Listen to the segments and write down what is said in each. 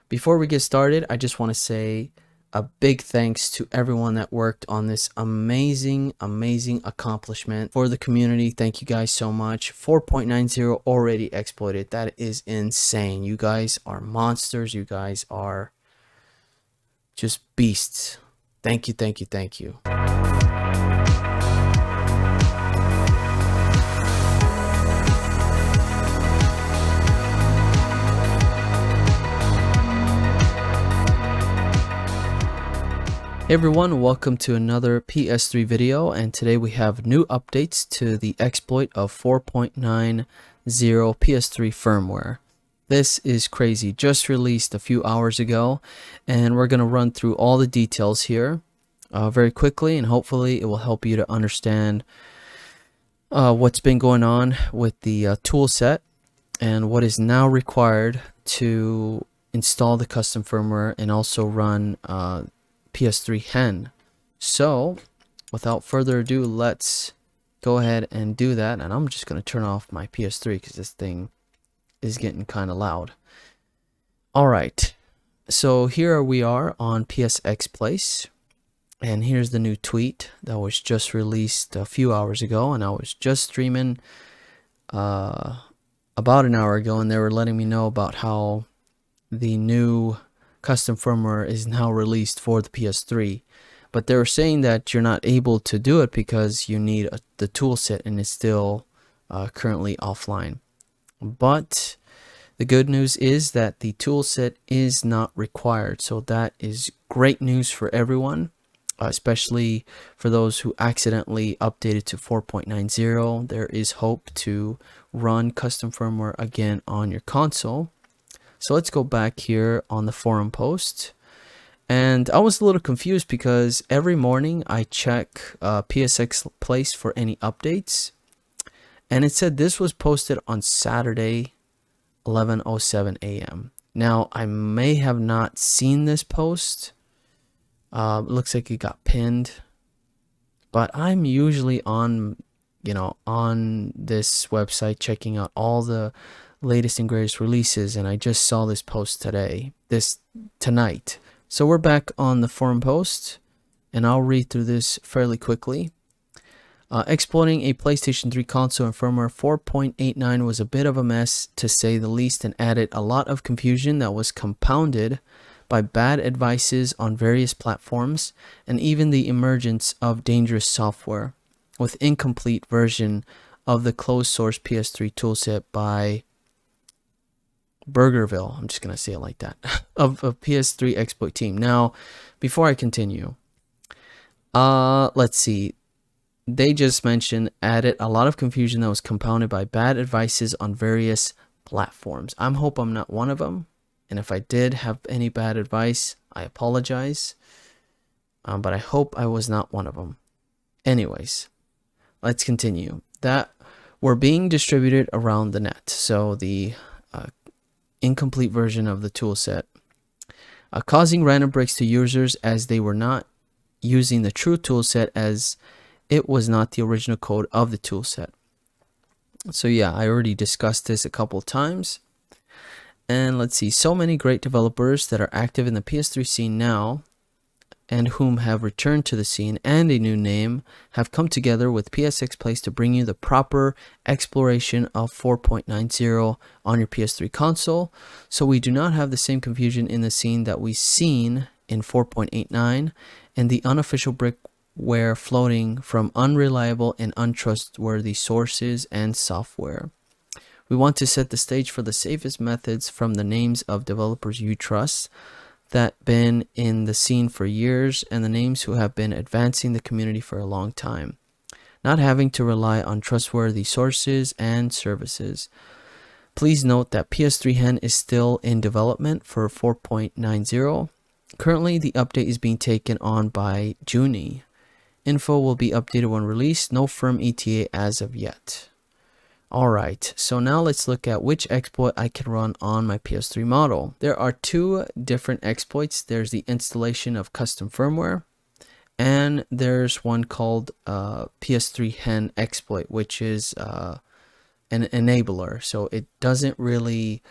Before we get started, I just want to say a big thanks to everyone that worked on this amazing accomplishment for the community. Thank you guys so much. 4.90 already exploited. That is insane. You guys are monsters. You guys are just beasts. Thank you. Hey everyone, welcome to another PS3 video, and today we have new updates to the exploit of 4.90 PS3 firmware. This is crazy, just released a few hours ago, and we're going to run through all the details here very quickly, and hopefully it will help you to understand what's been going on with the tool set and what is now required to install the custom firmware and also run PS3 hen. So without further ado, let's go ahead and do that, and I'm just going to turn off my PS3 because this thing is getting kind of loud. Alright, so here we are on PSX Place, and here's the new tweet that was just released a few hours ago, and I was just streaming about an hour ago, and they were letting me know about how the new custom firmware is now released for the PS3, but they were saying that you're not able to do it because you need the tool set and it's still currently offline. But the good news is that the tool set is not required, so that is great news for everyone, especially for those who accidentally updated to 4.90. There is hope to run custom firmware again on your console. So let's go back here on the forum post, and I was a little confused because every morning I check PSX Place for any updates, and it said this was posted on Saturday 11:07 a.m. Now I may have not seen this post. It looks like it got pinned, but I'm usually on this website checking out all the latest and greatest releases, and I just saw this post tonight. So we're back on the forum post, and I'll read through this fairly quickly. Exploiting a PlayStation 3 console and firmware 4.89 was a bit of a mess, to say the least, and added a lot of confusion that was compounded by bad advices on various platforms and even the emergence of dangerous software with incomplete version of the closed source PS3 toolset by Burgerville, I'm just going to say it like that, of a PS3 exploit team. Now, before I continue, let's see. They just mentioned added a lot of confusion that was compounded by bad advices on various platforms. I hope I'm not one of them, and if I did have any bad advice, I apologize, but I hope I was not one of them. Anyways, let's continue. That were being distributed around the net, so the incomplete version of the toolset, causing random breaks to users as they were not using the true toolset, as it was not the original code of the toolset. So yeah, I already discussed this a couple times. And let's see, so many great developers that are active in the PS3 scene now and whom have returned to the scene and a new name have come together with PSX Place to bring you the proper exploration of 4.90 on your PS3 console, so we do not have the same confusion in the scene that we've seen in 4.89 and the unofficial brickware floating from unreliable and untrustworthy sources and software. We want to set the stage for the safest methods from the names of developers you trust that been in the scene for years and the names who have been advancing the community for a long time, not having to rely on trustworthy sources and services. Please note that PS3 hen is still in development for 4.90. Currently, the update is being taken on by Juni. Info will be updated when released. No firm ETA as of yet. Alright, so now let's look at which exploit I can run on my PS3 model. There are two different exploits. There's the installation of custom firmware, and there's one called PS3 hen exploit, which is an enabler. So it doesn't really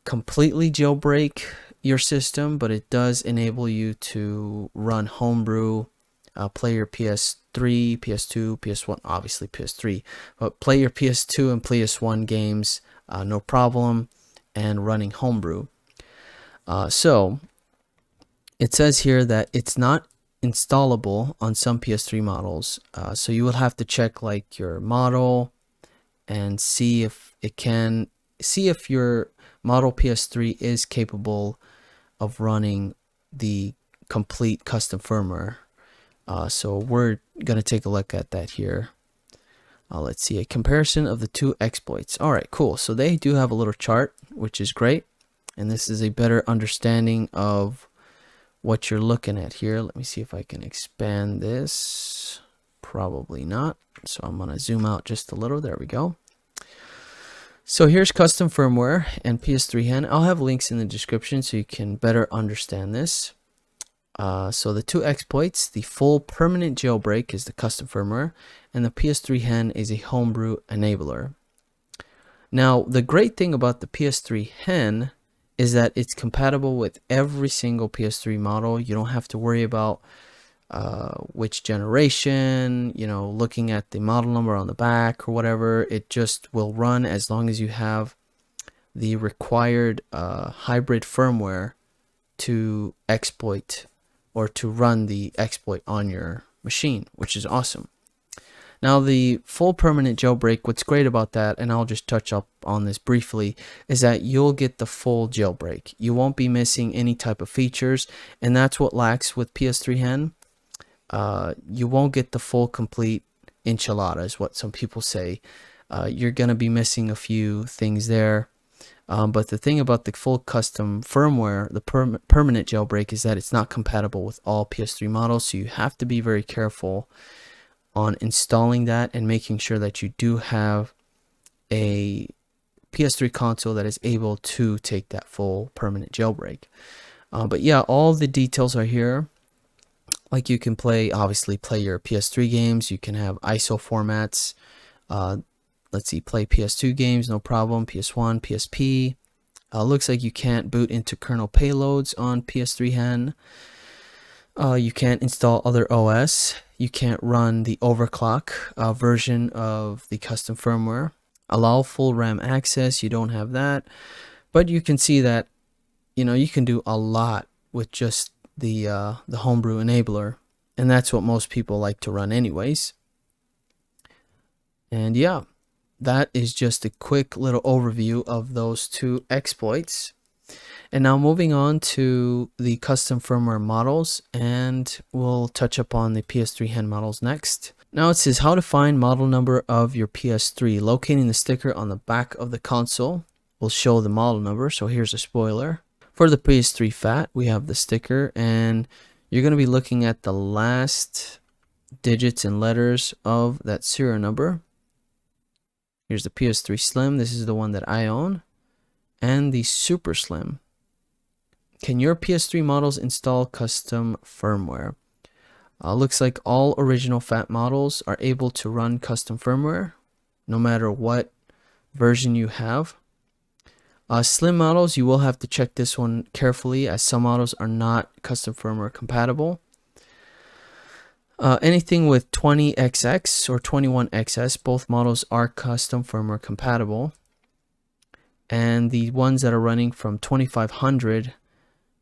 completely jailbreak your system, but it does enable you to run homebrew, play your PS3, PS2, PS1, obviously PS3, but play your PS2 and PS1 games, no problem, and running homebrew. So it says here that it's not installable on some PS3 models, so you will have to check like your model and see if your model PS3 is capable of running the complete custom firmware. So we're gonna take a look at that here. Let's see a comparison of the two exploits. All right, cool. So they do have a little chart, which is great, and this is a better understanding of what you're looking at here. Let me see if I can expand this. Probably not. So I'm gonna zoom out just a little. There we go. So here's custom firmware and PS3 hen. I'll have links in the description so you can better understand this. So the two exploits, the full permanent jailbreak is the custom firmware, and the PS3 hen is a homebrew enabler. Now, the great thing about the PS3 hen is that it's compatible with every single PS3 model. You don't have to worry about which generation, looking at the model number on the back or whatever. It just will run as long as you have the required hybrid firmware to exploit or to run the exploit on your machine, which is awesome. Now, the full permanent jailbreak, what's great about that, and I'll just touch up on this briefly, is that you'll get the full jailbreak. You won't be missing any type of features, and that's what lacks with PS3 hen. You won't get the full complete enchilada, is what some people say. You're going to be missing a few things there. But the thing about the full custom firmware, the permanent jailbreak, is that it's not compatible with all PS3 models, so you have to be very careful on installing that and making sure that you do have a PS3 console that is able to take that full permanent jailbreak. But yeah, all the details are here. Like, you can obviously play your PS3 games. You can have ISO formats. Let's see, play PS2 games, no problem. PS1, PSP. Looks like you can't boot into kernel payloads on PS3 hen. You can't install other OS. You can't run the overclock version of the custom firmware. Allow full RAM access. You don't have that. But you can see that, you can do a lot with just the homebrew enabler. And that's what most people like to run anyways. And yeah, that is just a quick little overview of those two exploits. And now moving on to the custom firmware models, and we'll touch upon the PS3 hen models next. Now it says how to find model number of your PS3. Locating the sticker on the back of the console will show the model number. So here's a spoiler. For the PS3 FAT, we have the sticker, and you're going to be looking at the last digits and letters of that serial number. Here's the PS3 Slim. This is the one that I own. And the Super Slim. Can your PS3 models install custom firmware? Looks like all original FAT models are able to run custom firmware, no matter what version you have. Slim models, you will have to check this one carefully, as some models are not custom firmware compatible. Anything with 20XX or 21XS, both models are custom firmware compatible. And the ones that are running from 2500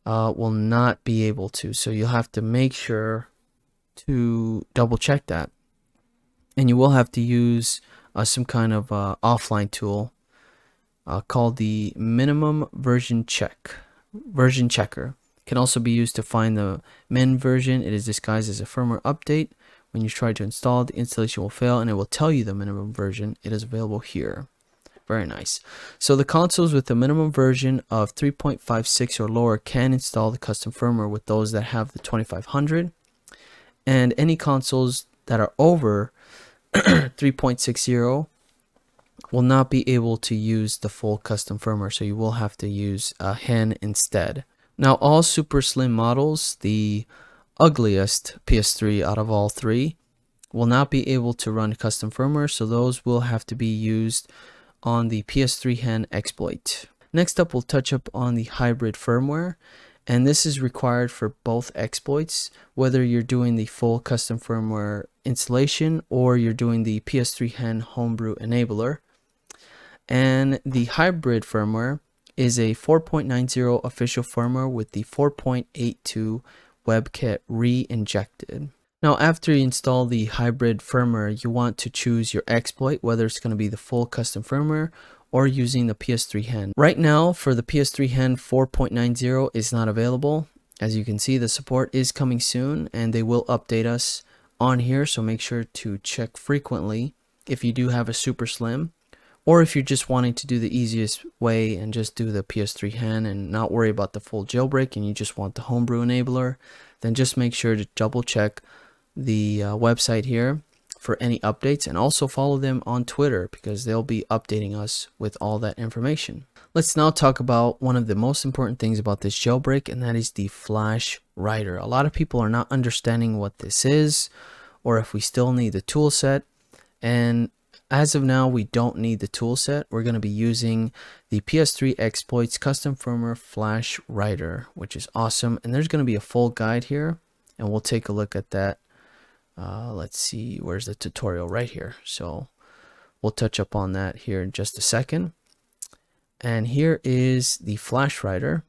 will not be able to. So you'll have to make sure to double check that. And you will have to use some kind of offline tool called the minimum version checker. It can also be used to find the min version. It is disguised as a firmware update. When you try to install, the installation will fail, and it will tell you the minimum version. It is available here. Very nice. So the consoles with the minimum version of 3.56 or lower can install the custom firmware with those that have the 2500. And any consoles that are over 3.60 will not be able to use the full custom firmware, so you will have to use hen instead. Now, all Super Slim models, the ugliest PS3 out of all three, will not be able to run custom firmware, so those will have to be used on the PS3 hen exploit. Next up, we'll touch up on the hybrid firmware, and this is required for both exploits, whether you're doing the full custom firmware installation or you're doing the PS3 Hen homebrew enabler. And the hybrid firmware is a 4.90 official firmware with the 4.82 WebKit re-injected. Now, after you install the hybrid firmware, you want to choose your exploit, whether it's going to be the full custom firmware or using the PS3 Hen. Right now, for the PS3 Hen 4.90 is not available. As you can see, the support is coming soon and they will update us on here, so make sure to check frequently if you do have a super slim, or if you're just wanting to do the easiest way and just do the PS3 Hen and not worry about the full jailbreak and you just want the homebrew enabler, then just make sure to double check the website here for any updates, and also follow them on Twitter because they'll be updating us with all that information. Let's now talk about one of the most important things about this jailbreak, and that is the flash writer. A lot of people are not understanding what this is, or if we still need the tool set, and as of now we don't need the tool set. We're going to be using the PS3 exploits custom firmware flash writer, which is awesome, and there's going to be a full guide here and we'll take a look at that. Let's see, where's the tutorial? Right here. So we'll touch up on that here in just a second. And here is the flash writer.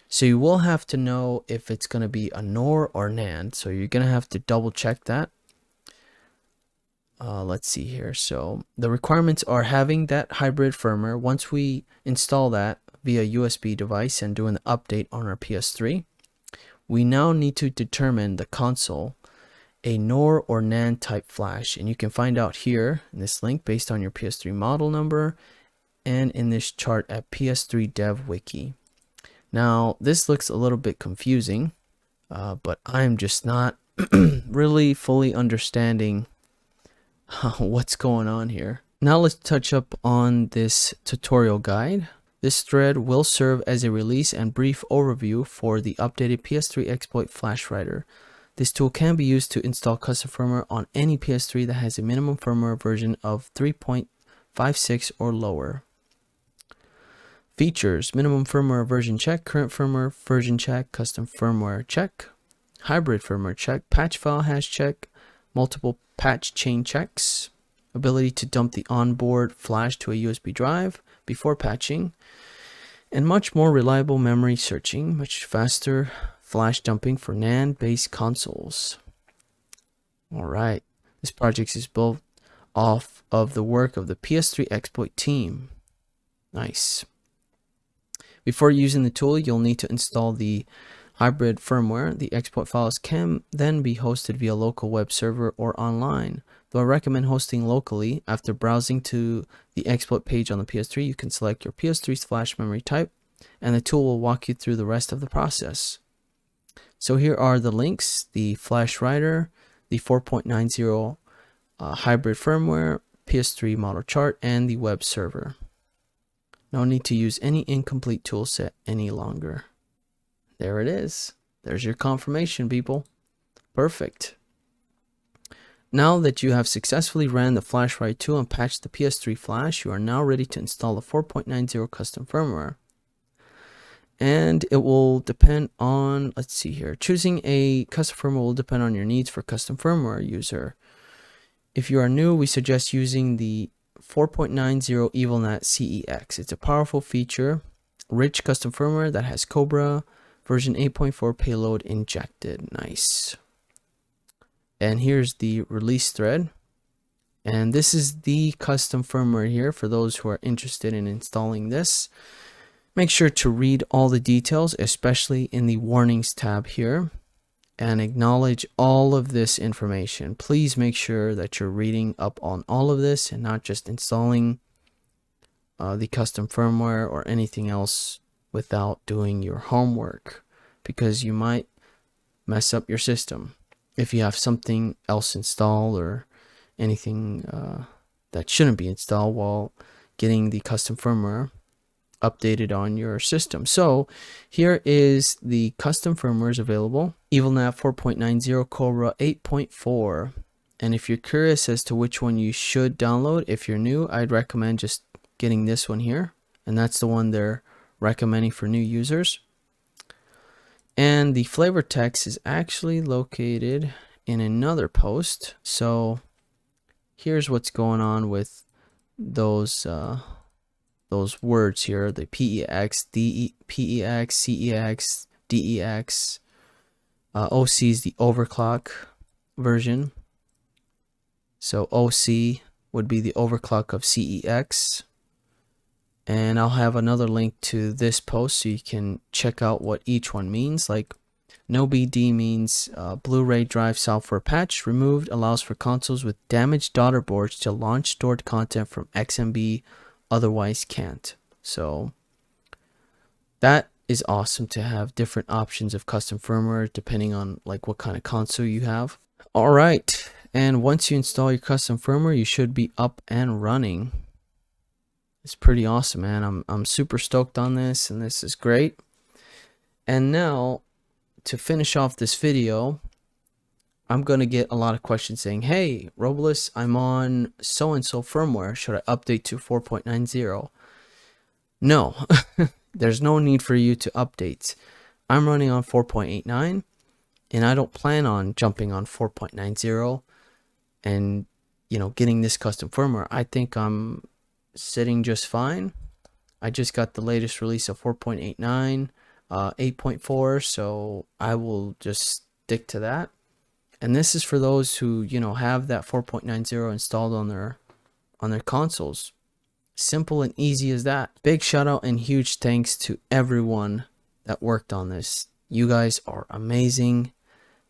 So you will have to know if it's going to be a NOR or NAND. So you're going to have to double check that. Let's see here. So the requirements are having that hybrid firmware. Once we install that via USB device and doing the update on our PS3, we now need to determine the console a NOR or NAND type flash, and you can find out here in this link based on your PS3 model number and in this chart at PS3 Dev Wiki. Now this looks a little bit confusing, but I'm just not really fully understanding what's going on here. Now let's touch up on this tutorial guide. This thread will serve as a release and brief overview for the updated PS3 exploit flash writer. This tool can be used to install custom firmware on any PS3 that has a minimum firmware version of 3.56 or lower. Features: minimum firmware version check, current firmware version check, custom firmware check, hybrid firmware check, patch file hash check, multiple patch chain checks, ability to dump the onboard flash to a USB drive before patching, and much more reliable memory searching, much faster flash dumping for NAND-based consoles. Alright, this project is built off of the work of the PS3 exploit team. Nice. Before using the tool, you'll need to install the hybrid firmware. The exploit files can then be hosted via local web server or online. Though I recommend hosting locally, after browsing to the exploit page on the PS3, you can select your PS3's flash memory type, and the tool will walk you through the rest of the process. So here are the links: the flash writer, the 4.90 hybrid firmware, PS3 model chart, and the web server. No need to use any incomplete toolset any longer. There it is. There's your confirmation, people. Perfect. Now that you have successfully ran the flash write tool and patched the PS3 flash, you are now ready to install the 4.90 custom firmware. And it will depend on, let's see here, choosing a custom firmware will depend on your needs for custom firmware user. If you are new, we suggest using the 4.90 Evilnat CEX. It's a powerful feature, rich custom firmware that has Cobra version 8.4 payload injected. Nice. And here's the release thread. And this is the custom firmware here for those who are interested in installing this. Make sure to read all the details, especially in the warnings tab here, and acknowledge all of this information. Please make sure that you're reading up on all of this and not just installing the custom firmware or anything else without doing your homework, because you might mess up your system if you have something else installed or anything that shouldn't be installed while getting the custom firmware updated on your system. So here is the custom firmwares available: Evilnat 4.90, Cobra 8.4. And if you're curious as to which one you should download, if you're new, I'd recommend just getting this one here, and that's the one they're recommending for new users. And the flavor text is actually located in another post. So here's what's going on with those words here: the PEX, PEX, CEX, DEX. OC is the overclock version. So OC would be the overclock of CEX. And I'll have another link to this post so you can check out what each one means. Like no BD means Blu-ray drive software patch removed, allows for consoles with damaged daughter boards to launch stored content from XMB, otherwise can't. So that is awesome to have different options of custom firmware depending on like what kind of console you have. All right, and once you install your custom firmware, you should be up and running. It's pretty awesome, man. I'm super stoked on this, and this is great. And now, to finish off this video, I'm going to get a lot of questions saying, hey, Robles, I'm on so-and-so firmware. Should I update to 4.90? No, there's no need for you to update. I'm running on 4.89, and I don't plan on jumping on 4.90 and, you know, getting this custom firmware. I think I'm sitting just fine. I just got the latest release of 4.89, 8.4, so I will just stick to that. And this is for those who, you know, have that 4.90 installed on their consoles. Simple and easy as that. Big shout out and huge thanks to everyone that worked on this. You guys are amazing.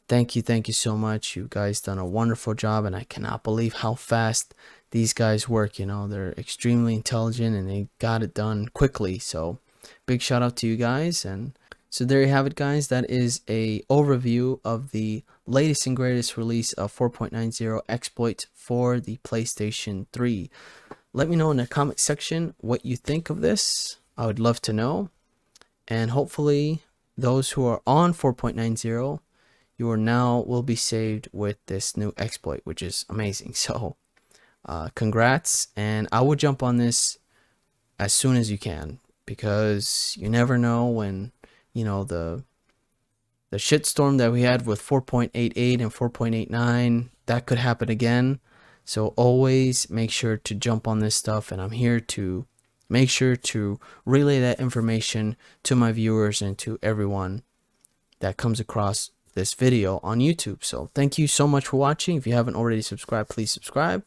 Thank you so much. You guys done a wonderful job, and I cannot believe how fast these guys work. You know, they're extremely intelligent and they got it done quickly. So big shout out to you guys. And so there you have it, guys. That is a overview of the latest and greatest release of 4.90 exploit for the PlayStation 3. Let me know in the comment section what you think of this. I would love to know. And hopefully those who are on 4.90, you are now will be saved with this new exploit, which is amazing. So congrats, and I will jump on this as soon as you can, because you never know when, you know, the shitstorm that we had with 4.88 and 4.89, that could happen again. So always make sure to jump on this stuff, and I'm here to make sure to relay that information to my viewers and to everyone that comes across this video on YouTube. So thank you so much for watching. If you haven't already subscribed, please subscribe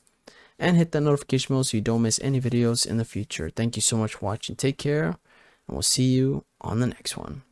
and hit that notification bell so you don't miss any videos in the future. Thank you so much for watching. Take care, and we'll see you on the next one.